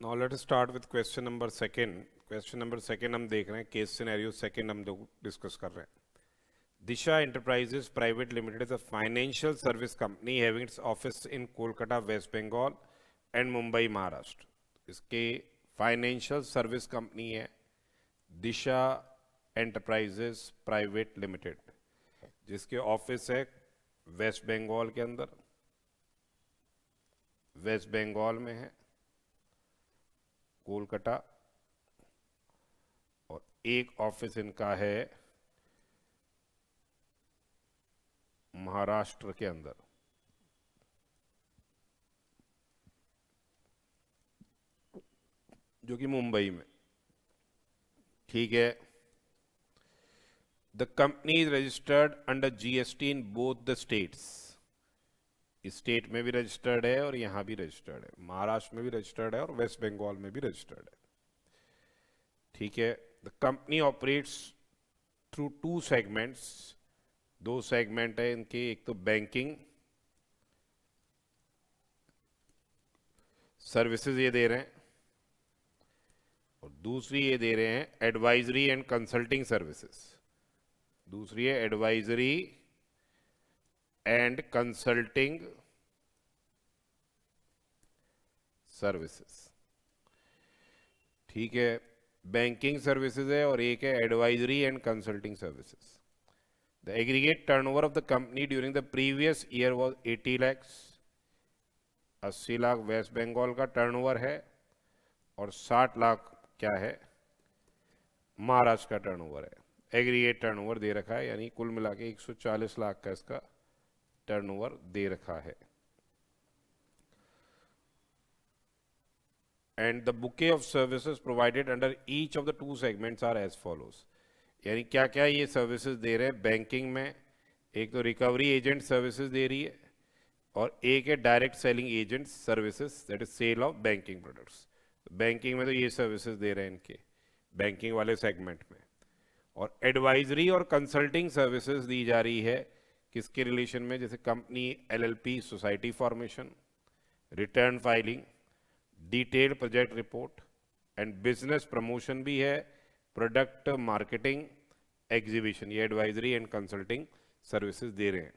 Now let us start with question number second. Question number second हम देख रहे हैं, केस सिनेरियो सेकंड हम डिस्कस कर रहे हैं. Disha Enterprises Private Limited is a financial service company having its office in Kolkata, West Bengal and Mumbai, Maharashtra. इसके financial service company है दिशा एंटरप्राइजेस प्राइवेट लिमिटेड, जिसके ऑफिस है वेस्ट बंगाल के अंदर, वेस्ट बंगाल में है कोलकाता, और एक ऑफिस इनका है महाराष्ट्र के अंदर. जो कि मुंबई में. ठीक है. The company is registered under GST in both the states. इस स्टेट में भी रजिस्टर्ड है और यहां भी रजिस्टर्ड है, महाराष्ट्र में भी रजिस्टर्ड है और वेस्ट बंगाल में भी रजिस्टर्ड है. ठीक है. The company operates through two segments. दो सेगमेंट है इनके, एक तो बैंकिंग सर्विसेज ये दे रहे हैं और दूसरी ये दे रहे हैं एडवाइजरी एंड कंसल्टिंग सर्विसेज. दूसरी है एडवाइजरी एंड कंसल्टिंग सर्विसेज. ठीक है. बैंकिंग सर्विसेज है और एक है advisory and consulting services. The aggregate turnover of the company during the previous year was 80 lakhs. 80 lakh West Bengal का टर्नओवर है और 60 लाख क्या है, महाराष्ट्र का टर्नओवर है. एग्रीगेट टर्नओवर दे रखा है, यानी कुल मिला के 140 लाख का इसका टर्नओवर दे रखा है. And the bouquet of services provided under each of the two segments are as follows. यानी क्या क्या ये सर्विसेज दे रहे हैं बैंकिंग में. एक तो रिकवरी एजेंट सर्विसेज दे रही है और एक है direct selling agent services, that is sale of banking products. Banking में तो ये सर्विसेज दे रहे हैं इनके बैंकिंग वाले सेगमेंट में. और एडवाइजरी और कंसल्टिंग सर्विसेज दी जा रही है किसके रिलेशन में, जैसे company LLP society formation, return filing, detailed project report and business promotion भी है, प्रोडक्ट मार्केटिंग, एग्जीबिशन. ये एडवाइजरी एंड कंसल्टिंग सर्विसेज दे रहे हैं.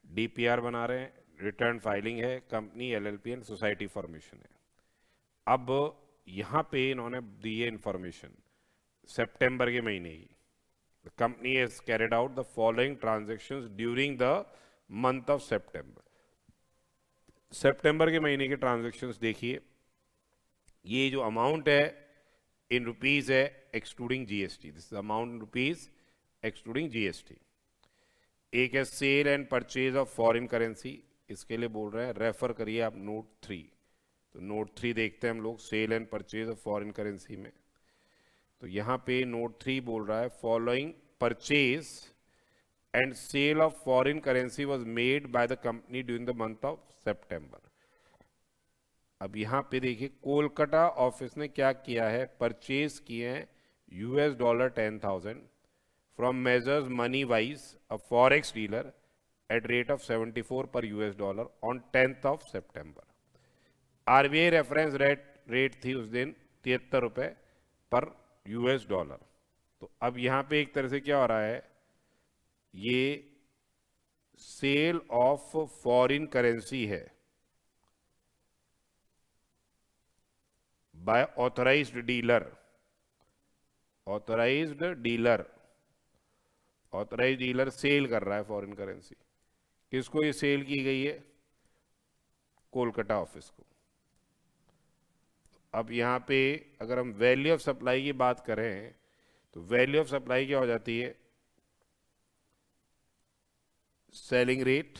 डीपीआर बना रहे हैं, रिटर्न फाइलिंग है, company LLP and society formation है. अब यहां पे इन्होंने दी है इंफॉर्मेशन सितंबर के महीने की. The company has carried out the following transactions during the month of September. सितंबर के महीने के ट्रांजैक्शंस देखिए. ये जो अमाउंट है इन रुपीज है excluding GST. This is amount in rupees excluding GST. एक है sale and purchase of foreign currency. इसके लिए बोल रहे हैं, रेफर करिए आप नोट 3. तो नोट 3 देखते हैं हम लोग, sale and purchase of foreign currency में. तो यहां पे नोट 3 बोल रहा है following purchase and sale of foreign currency was made by the company during the month of September. अब यहां पे देखिए कोलकाता ऑफिस ने क्या किया है, परचेज किए हैं $10,000 from measures money wise a forex dealer at rate of 74 पर $, on 10th of September. RBI reference rate थी उस दिन 73 रुपए पर $. तो अब यहां पे एक तरह से क्या हो रहा है, ये सेल ऑफ फॉरेन करेंसी है by authorised dealer. Authorised dealer sale कर रहा है फॉरेन करेंसी. किसको ये सेल की गई है, कोलकाता ऑफिस को. अब यहां पे अगर हम वैल्यू ऑफ सप्लाई की बात करें तो वैल्यू ऑफ सप्लाई क्या हो जाती है, selling rate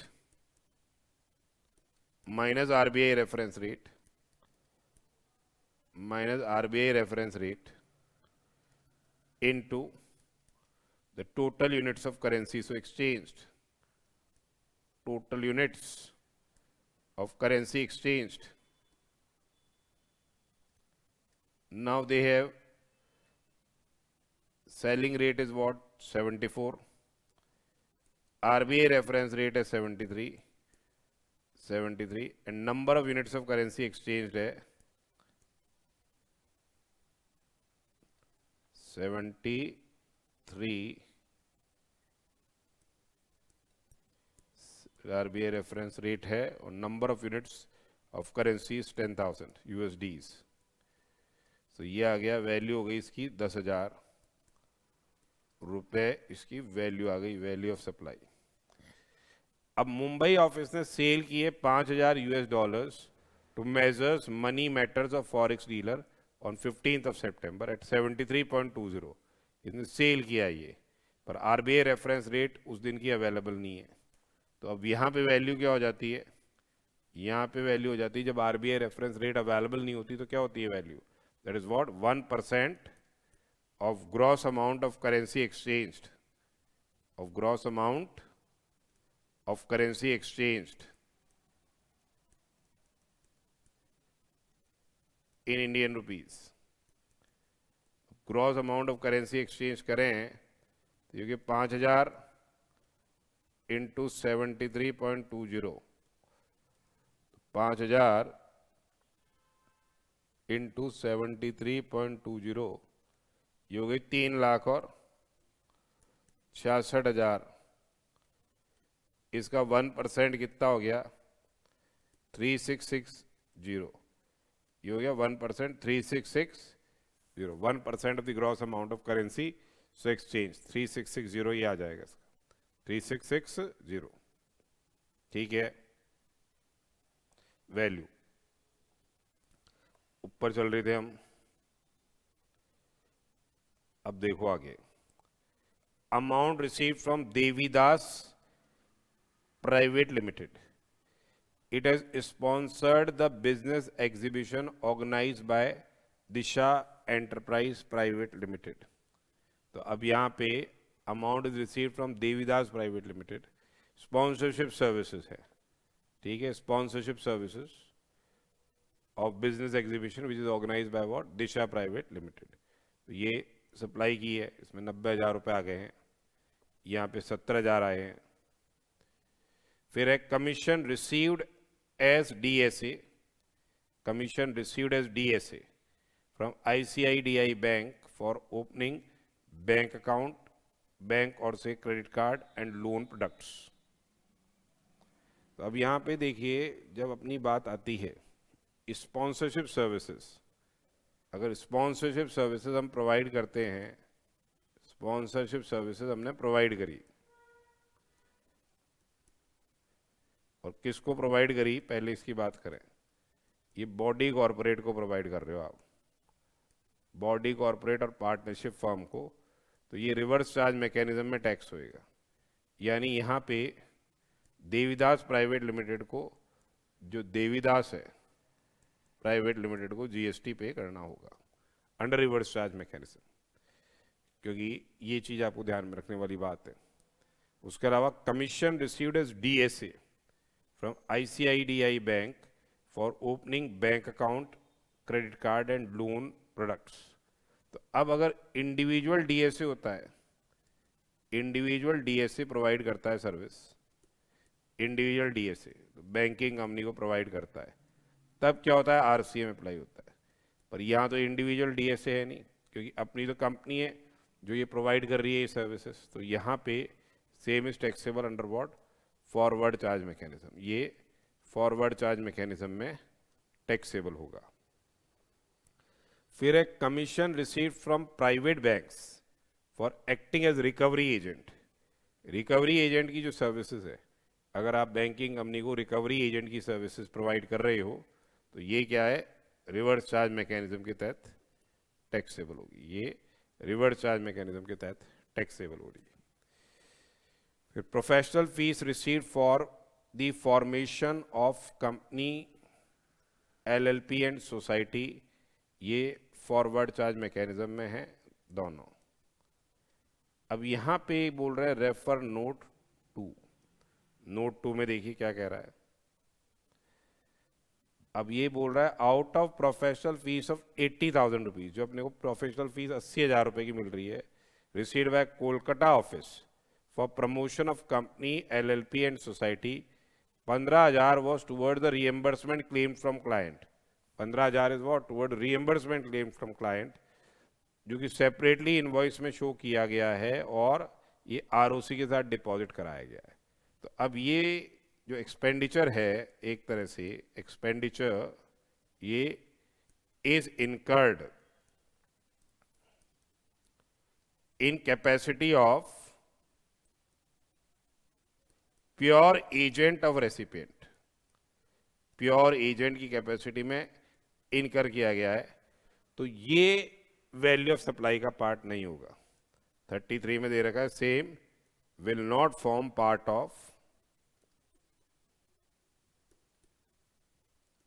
minus RBI reference rate into the total units of currency so exchanged. Total units of currency exchanged. Now they have selling rate is what, 74. RBI reference rate is 73 and number of units of currency exchanged है 73 RBI reference rate है और number of units of currency 10,000 USDs। तो ये आ गया, value हो गई इसकी 10,000 रुपए, इसकी वैल्यू आ गई, वैल्यू ऑफ सप्लाई। अब मुंबई ऑफिस ने सेल किए $5,000 to Messrs Money Matters of forex dealer on 15th of September at 73.20। इसने सेल किया ये, पर RBI रेफरेंस रेट उस दिन की अवेलेबल नहीं है। तो अब यहाँ पे वैल्यू क्या हो जाती है, यहाँ पे वैल्यू हो जाती है, जब RBI रेफरेंस रेट अवेलेबल नहीं होती तो क्या होती है value, that is what 1% of gross amount of currency exchanged, of gross amount of currency exchanged in Indian rupees। gross amount of currency exchange करें तो ये 5,000 into 73.20, 5,000 into 73.20, ये हो गई 3,66,000। इसका 1% कितना हो गया, 3,660। ये हो गया 1%, 3,660। 1% of the gross amount of currency so exchange 3,660 ये आ जाएगा इसका, 3,660। ठीक है, वैल्यू ऊपर चल रहे थे हम। अब देखो आगे, amount received from Devidas private limited, it has sponsored the business exhibition organised by Disha enterprise private limited. तो अब यहाँ पे amount is received from Devidas private limited, sponsorship services है, ठीक है, sponsorship services of business exhibition which is organised by what, Disha private limited. तो ये supply की है, इसमें 90,000 रुपये आ गए हैं, यहाँ पे 70,000 आए हैं। फिर है commission received as DSA, commission received as DSA from ICICI bank for opening bank account, bank और से credit card and loan products. तो अब यहाँ पे देखिए, जब अपनी बात आती है स्पॉन्सरशिप सर्विसेज, अगर स्पॉन्सरशिप सर्विसेज हम प्रोवाइड करते हैं, स्पॉन्सरशिप सर्विसेज हमने प्रोवाइड करी, और किसको प्रोवाइड करी, पहले इसकी बात करें, ये बॉडी कॉरपोरेट को प्रोवाइड कर रहे हो आप, बॉडी कॉरपोरेट और पार्टनरशिप फर्म को, तो ये रिवर्स चार्ज मैकेनिज्म में टैक्स होएगा। यानी यहाँ पे देवीदास प्राइवेट लिमिटेड को, जो देवीदास है प्राइवेट लिमिटेड को GST पे करना होगा अंडर रिवर्स चार्ज मैकेनिज्म, क्योंकि ये चीज़ आपको ध्यान में रखने वाली बात है। उसके अलावा commission received as DSA from ICICI bank for opening bank account, credit card and loan products. तो अब अगर इंडिविजुअल DSA होता है, इंडिविजुअल DSA प्रोवाइड करता है सर्विस, इंडिविजुअल DSA तो बैंकिंग कंपनी को प्रोवाइड करता है, तब क्या होता है, RCM अप्लाई होता है। पर यहाँ तो इंडिविजुअल DSA है नहीं, क्योंकि अपनी तो कंपनी है जो ये प्रोवाइड कर रही है ये सर्विसेज, तो यहाँ पे same is taxable under what, forward charge mechanism. ये फॉरवर्ड चार्ज मैकेनिज्म में टैक्सेबल होगा। फिर एक commission received from private banks for acting as recovery agent. Recovery agent की जो सर्विसेज है, अगर आप बैंकिंग कंपनी को रिकवरी एजेंट की सर्विसेज प्रोवाइड कर रहे हो, तो ये क्या है, रिवर्स चार्ज मैकेनिज्म के तहत टैक्सेबल होगी, ये रिवर्स चार्ज मैकेनिज्म के तहत टैक्सेबल हो रही है। फिर professional fees received for the formation of company, LLP and society, ये फॉरवर्ड चार्ज मैकेनिज्म में है दोनों। अब यहाँ पे बोल रहे हैं रेफर नोट 2, नोट 2 में देखिए क्या कह रहा है। अब ये बोल रहा है out of professional fees of 80,000 rupees, जो अपने को प्रोफेशनल फीस 80,000 रुपये की मिल रही है, received by Kolkata office for promotion of company, LLP and society, 15,000 was toward the reimbursement claim from client. 15,000 is what, toward reimbursement claim from client, जो कि separately invoice में शो किया गया है और ये आरओसी के साथ डिपॉजिट कराया गया है। तो अब ये जो एक्सपेंडिचर है, एक तरह से एक्सपेंडिचर ये is incurred in capacity of pure agent of recipient, pure agent की कैपेसिटी में इनकर किया गया है। तो ये वैल्यू ऑफ सप्लाई का पार्ट नहीं होगा। 33 में दे रखा है same will not form part of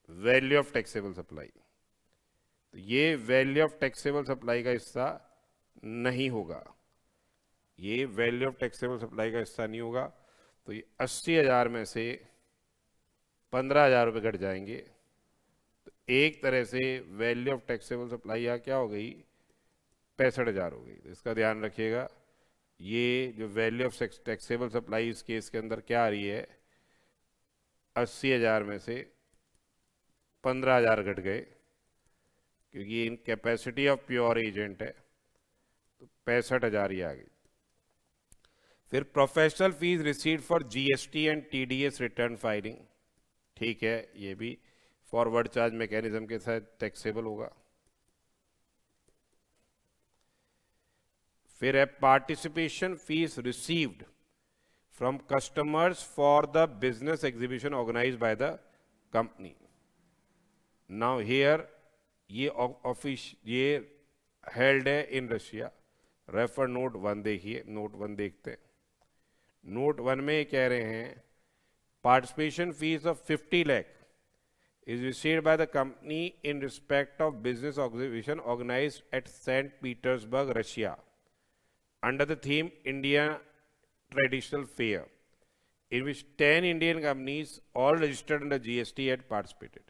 value of taxable supply. तो ये वैल्यू ऑफ टैक्सेबल सप्लाई का हिस्सा नहीं होगा, ये वैल्यू ऑफ टैक्सेबल सप्लाई का हिस्सा नहीं होगा। तो ये 80,000 में से 15,000 रुपये घट जाएंगे। तो एक तरह से वैल्यू ऑफ टैक्सेबल सप्लाई यहाँ क्या हो गई, 65,000 हो गई। तो इसका ध्यान रखिएगा, ये जो वैल्यू ऑफ टैक्सेबल सप्लाई इस केस के अंदर क्या आ रही है, 80,000 में से 15,000 घट गए, क्योंकि in capacity of pure agent है, तो 65,000 ही आ गई। फिर professional fees received for GST and TDS return filing, ठीक है, ये भी फॉरवर्ड चार्ज मैकेनिज्म के साथ टैक्सेबल होगा। फिर है participation fee received from customers for the business exhibition organised by the company. Now here ये हेल्ड है इन रशिया। रेफर नोट 1 देखिए, नोट 1 देखते हैं। नोट 1 में कह रहे हैं participation fees of 50 lakh is received by the company in respect of business exhibition organized at St. Petersburg, Russia, under the theme India Traditional Fair, in which 10 Indian companies all registered under GST had participated.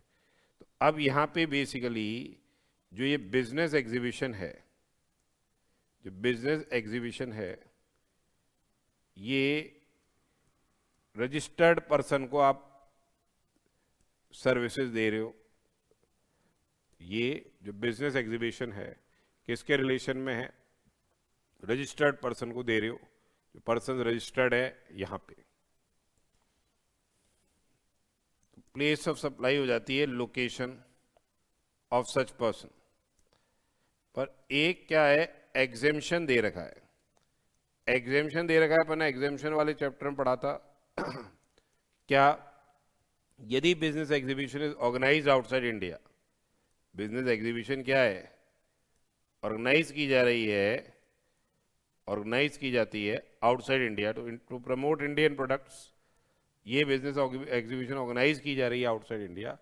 तो अब यहाँ पे basically जो ये business exhibition है, जो business exhibition है, ये रजिस्टर्ड पर्सन को आप सर्विसेज दे रहे हो। ये जो बिजनेस एग्जीबिशन है किसके रिलेशन में है, रजिस्टर्ड पर्सन को दे रहे हो, जो पर्सन रजिस्टर्ड है यहां पे। तो प्लेस ऑफ सप्लाई हो जाती है लोकेशन ऑफ सच पर्सन। पर एक क्या है, एग्जेम्पशन दे रखा है, एग्जेम्पशन दे रखा है, अपना एग्जेम्पशन वाले चैप्टर में पढ़ा था क्या, यदि business exhibition is organise outside India, business exhibition क्या है, ऑर्गेनाइज की जा रही है, ऑर्गेनाइज की जाती है outside India to promote Indian products, ये बिजनेस एग्जीबिशन ऑर्गेनाइज की जा रही है आउटसाइड इंडिया,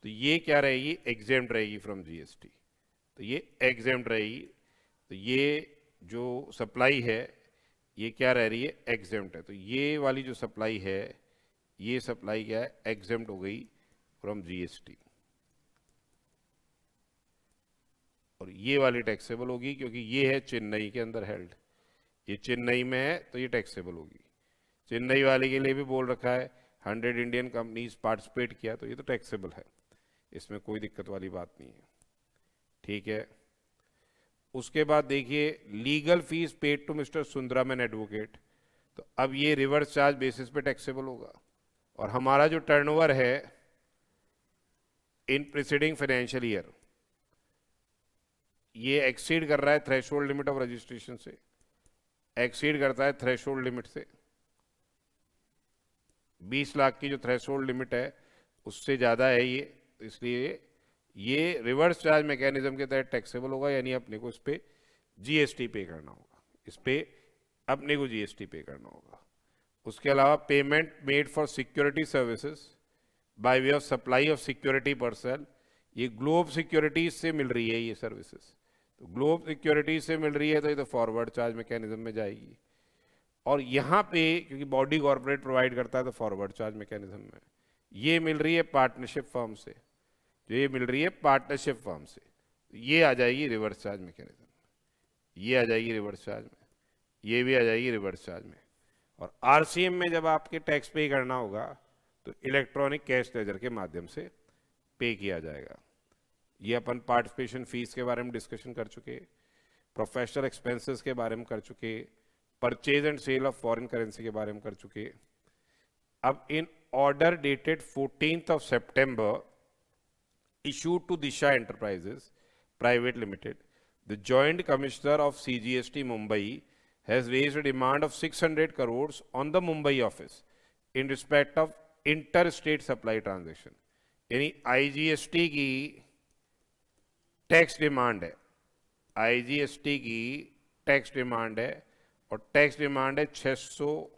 तो ये क्या रहेगी, एग्जेम्प्ट रहेगी फ्रॉम जीएसटी। तो ये एग्जेम्प्ट रहेगी। तो ये जो सप्लाई है ये क्या रह रही है, एग्जेम्प्ट है। तो ये वाली जो सप्लाई है, ये सप्लाई क्या है, एग्जेम्प्ट हो गई फ्रॉम जीएसटी। और ये वाली टैक्सेबल होगी क्योंकि ये है चेन्नई के अंदर हेल्ड, ये चेन्नई में है तो ये टैक्सेबल होगी। चेन्नई वाले के लिए भी बोल रखा है 100 इंडियन कंपनीज पार्टिसिपेट किया, तो ये तो टैक्सेबल है, इसमें कोई दिक्कत वाली बात नहीं है, ठीक है। उसके बाद देखिए legal fee paid to mister Sundaram advocate, तो अब ये रिवर्स चार्ज बेसिस पे टैक्सेबल होगा। और हमारा जो टर्नओवर है इन प्रीसीडिंग फाइनेंशियल ईयर, ये एक्सीड कर रहा है थ्रेशोल्ड लिमिट ऑफ रजिस्ट्रेशन से, एक्सीड करता है थ्रेशोल्ड लिमिट से, 20 लाख की जो थ्रेशोल्ड लिमिट है उससे ज़्यादा है ये, तो इसलिए ये रिवर्स चार्ज मैकेनिज्म के तहत टैक्सेबल होगा, यानी अपने को इस पे जीएसटी पे करना होगा, इस पे अपने को जीएसटी पे करना होगा। उसके अलावा payment made for security services by way of supply of security personal, ये ग्लोब सिक्योरिटीज से मिल रही है ये सर्विसेज, तो ग्लोब सिक्योरिटीज से मिल रही है तो ये तो फॉरवर्ड चार्ज मैकेनिज्म में जाएगी। और यहाँ पे क्योंकि बॉडी कॉर्पोरेट प्रोवाइड करता है तो फॉरवर्ड चार्ज मैकेनिज्म में ये मिल रही है पार्टनरशिप फर्म से, जो ये मिल रही है पार्टनरशिप फर्म से, तो ये आ जाएगी रिवर्स चार्ज मैकेनिज्म में, ये आ जाएगी रिवर्स चार्ज में, ये भी आ जाएगी रिवर्स चार्ज में। और आरसीएम में जब आपके टैक्स पे करना होगा तो इलेक्ट्रॉनिक कैश लेजर के माध्यम से पे किया जाएगा। ये अपन पार्टिसिपेशन फीस के बारे में डिस्कशन कर चुके हैं। प्रोफेशनल एक्सपेंसेस के बारे में कर चुके, purchase and sale of foreign currency के बारे में कर चुके। अब in order dated 14th of September issued to Disha Enterprises Private Limited, the Joint Commissioner of CGST Mumbai has raised a demand of 600 crores on the Mumbai office in respect of interstate supply transaction। यानी IGST की tax demand है, IGST की tax demand है, और tax demand है 600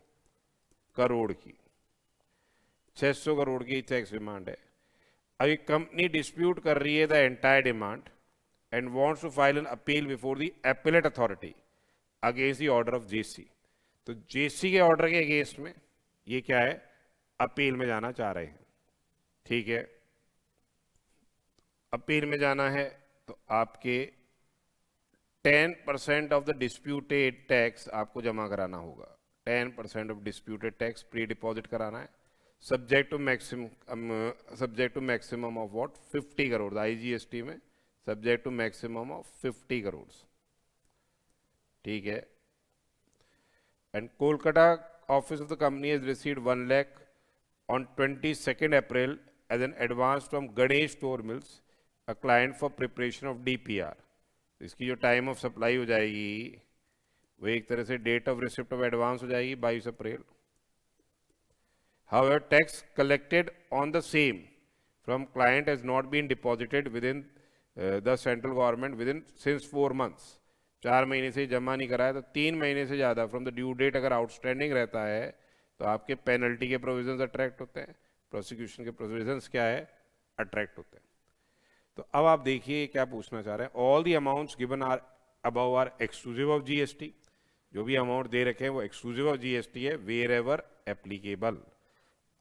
करोड़ की, 600 करोड़ की tax demand है। अभी कंपनी डिस्प्यूट कर रही है the entire demand and wants to file an appeal before the appellate authority against the order of JC. तो जेसी के ऑर्डर के अगेंस्ट में ये क्या है, अपील में जाना चाह रहे हैं। ठीक है, अपील में जाना है तो आपके 10% ऑफ द डिस्प्यूटेड टैक्स आपको जमा कराना होगा। 10% of disputed tax pre deposit कराना है, subject to maximum of what 50 crore IGST में, subject to maximum of 50 crore. ठीक है, and Kolkata office of the company has received 1 lakh on 22nd April as an advance from Ganesh Store Mills, a client for preparation of DPR। इसकी जो time of supply हो जाएगी वो एक तरह से date of receipt of advance हो जाएगी 22 अप्रैल। However, tax collected on the same from client has not been deposited within the central government within since 4 months। 4 महीने से जमा नहीं कराया तो 3 महीने से ज़्यादा फ्रॉम द ड्यू डेट अगर आउटस्टैंडिंग रहता है तो आपके पेनल्टी के प्रोविजंस अट्रैक्ट होते हैं, प्रोसिक्यूशन के प्रोविजंस क्या है, अट्रैक्ट होते हैं। तो अब आप देखिए क्या पूछना चाह रहे हैं। All the amounts given are above are exclusive of GST। जो भी अमाउंट दे रखे हैं वो एक्सक्लूसिव ऑफ GST है, wherever applicable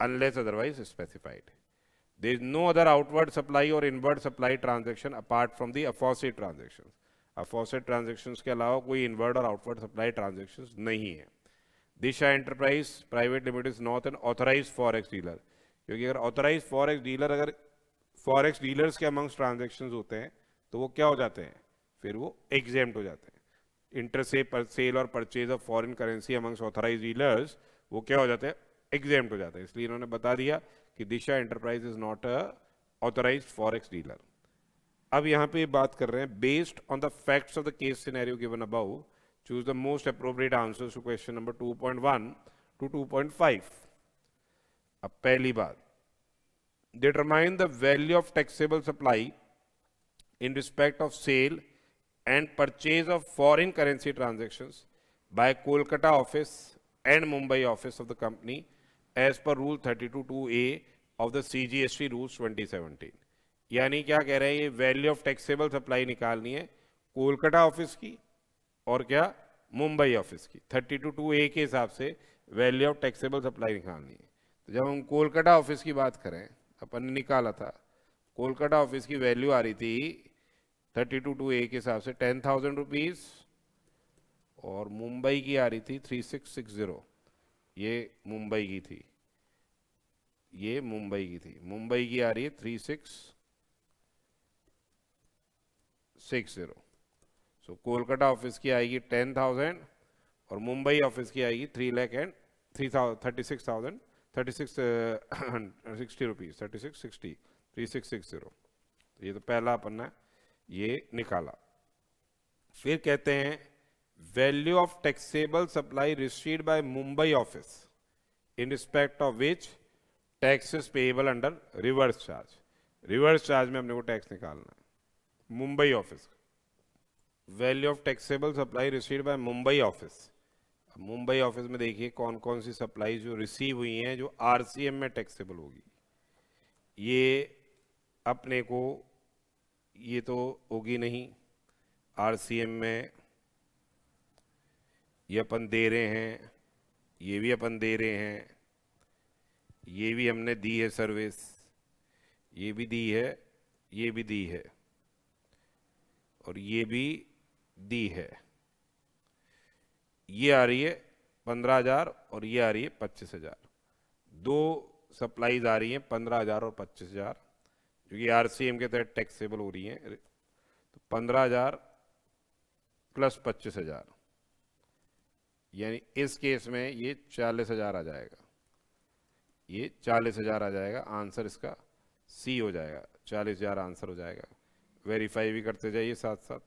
unless otherwise specified। There is no other outward supply or inward supply transaction apart from the aforesaid transactions। aforesaid transactions के अलावा कोई inward और outward supply transactions नहीं है। Disha enterprise private limited is not an authorised forex dealer, क्योंकि अगर authorised forex dealer, अगर forex dealers के अमंग्स ट्रांजेक्शन्स होते हैं तो वो क्या हो जाते हैं, फिर वो एग्जेम्प्ट हो जाते हैं। इंटर सेल और purchase of foreign currency amongst authorised dealers वो क्या हो जाते हैं, एग्जेम्प्ट हो जाता है। इसलिए इन्होंने बता दिया कि Disha enterprise is not a authorised forex dealer. अब यहाँ पे बात कर रहे हैं based on the facts of the case scenario given above, choose the most appropriate answers to question number 2.1 to 2.5। अब पहली बात, determine the value of taxable supply in respect of sale and purchase of foreign currency transactions by Kolkata office and Mumbai office of the company as पर rule 32(2)A of the CGST rules 2017। यानी क्या कह रहे हैं, ये वैल्यू ऑफ टैक्सेबल सप्लाई निकालनी है Kolkata office की और क्या मुंबई ऑफिस की। 32(2)A के हिसाब से वैल्यू ऑफ टैक्सेबल सप्लाई निकालनी है। तो जब हम कोलकाता ऑफिस की बात करें, अपन ने निकाला था कोलकाता ऑफिस की वैल्यू आ रही थी 32(2)A के हिसाब से 10,000 रुपीज़ और मुंबई की आ रही थी 3660। ये मुंबई की थी, ये मुंबई की थी, मुंबई की आ रही है 3660। सो कोलकाता ऑफिस की आएगी 10,000 और मुंबई ऑफिस की आएगी 3,36,60 रुपीज़, 3660। ये तो पहला अपन ने ये निकाला। फिर कहते हैं value of taxable supply received by Mumbai office in respect of which taxes payable under reverse charge. Reverse charge में हमने को टैक्स निकालना है Mumbai office. Value of taxable supply received by Mumbai office. Mumbai office में देखिए कौन कौन सी सप्लाई जो रिसीव हुई हैं जो RCM में टैक्सेबल होगी। ये अपने को ये तो होगी नहीं RCM में, ये अपन दे रहे हैं, ये भी अपन दे रहे हैं, ये भी हमने दी है सर्विस, ये भी दी है, ये भी दी है और ये भी दी है। ये आ रही है 15,000 और ये आ रही है 25,000। दो सप्लाईज आ रही हैं 15,000 और 25,000 जो कि RCM के तहत टैक्सेबल हो रही हैं। तो 15,000 प्लस 25,000, यानी इस केस में ये 40,000 आ जाएगा, ये 40,000 आ जाएगा। आंसर इसका सी हो जाएगा, 40,000 आंसर हो जाएगा। वेरीफाई भी करते जाइए साथ साथ।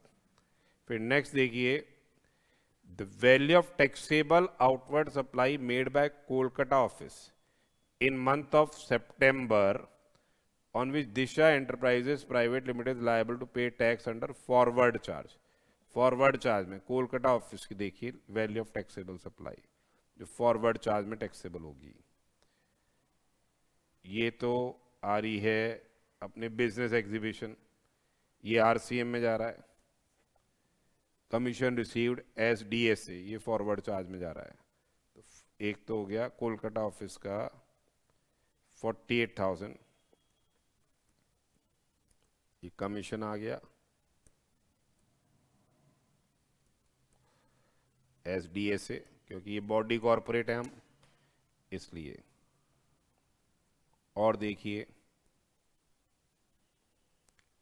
फिर नेक्स्ट देखिए, the value of taxable outward supply made by Kolkata office in month of September on which Disha Enterprises Private Limited is liable to pay tax under forward charge। Forward charge में Kolkata office की देखिए value of taxable supply जो forward charge में taxable होगी, ये तो आ रही है अपने बिजनेस एग्जीबिशन, ये आरसीएम में जा रहा है। कमीशन रिसीव्ड एज डीएसए, ये फॉरवर्ड चार्ज में जा रहा है। तो एक तो हो गया कोलकाता ऑफिस का 48,000, ये कमीशन आ गया एस डीएसए, क्योंकि ये बॉडी कॉरपोरेट है हम इसलिए। और देखिए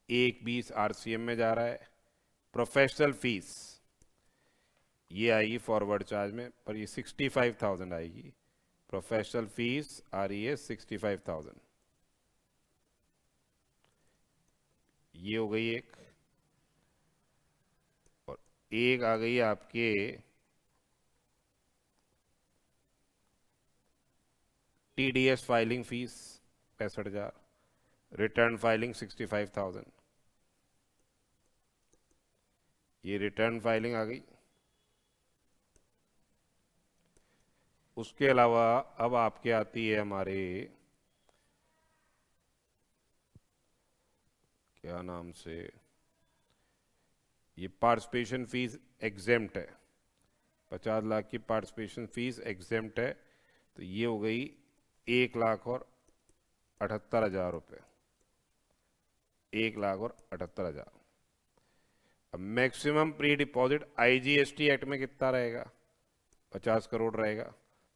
1/20 आरसीएम में जा रहा है। प्रोफेशनल फीस ये आएगी फॉरवर्ड चार्ज में, पर ये 65,000 आएगी। प्रोफेशनल फीस आ रही है 65,000, ये हो गई एक। और एक आ गई आपके TDS filing fees 65,000, return filing 65,000, ये रिटर्न फाइलिंग आ गई। उसके अलावा अब आपके आती है हमारे क्या नाम से, ये पार्टिसिपेशन फीस एग्जेम्प्ट है, 50 लाख की पार्टिसिपेशन फीस एग्जेम्प्ट है। तो ये हो गई 1,78,000 रुपये, 1,78,000। अब maximum pre deposit IGST act में कितना रहेगा, 50 करोड़ रहेगा।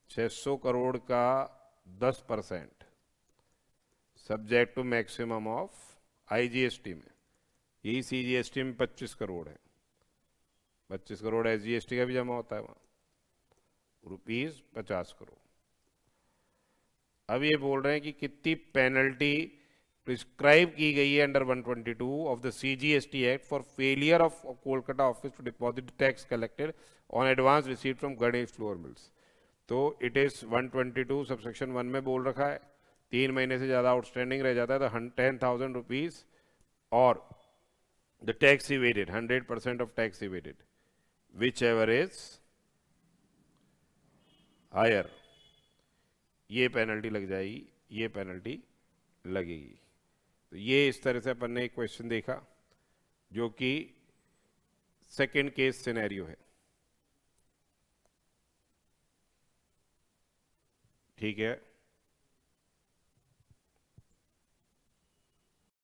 600 करोड़ का 10% subject to maximum of IGST में, यही सीजीएसटी में 25 करोड़ है। 25 करोड़ एसजीएसटी का भी जमा होता है वहाँ, ₹50 करोड़। अब ये बोल रहे हैं कि कितनी पेनल्टी प्रिस्क्राइब की गई है under 122 of the CGST act for failure of Kolkata office to deposit tax collected on advance receipt from Ganesh flour mills. तो इट इज 122 सबसेक्शन 1 में बोल रखा है 3 महीने से ज़्यादा आउटस्टैंडिंग रह जाता है तो 10,000 रुपीज़, और the tax evaded 100% of tax evaded whichever is higher, ये पेनल्टी लग जाएगी, ये पेनल्टी लगेगी। तो ये इस तरह से अपन ने एक क्वेश्चन देखा जो कि सेकेंड केस सिनेरियो है। ठीक है।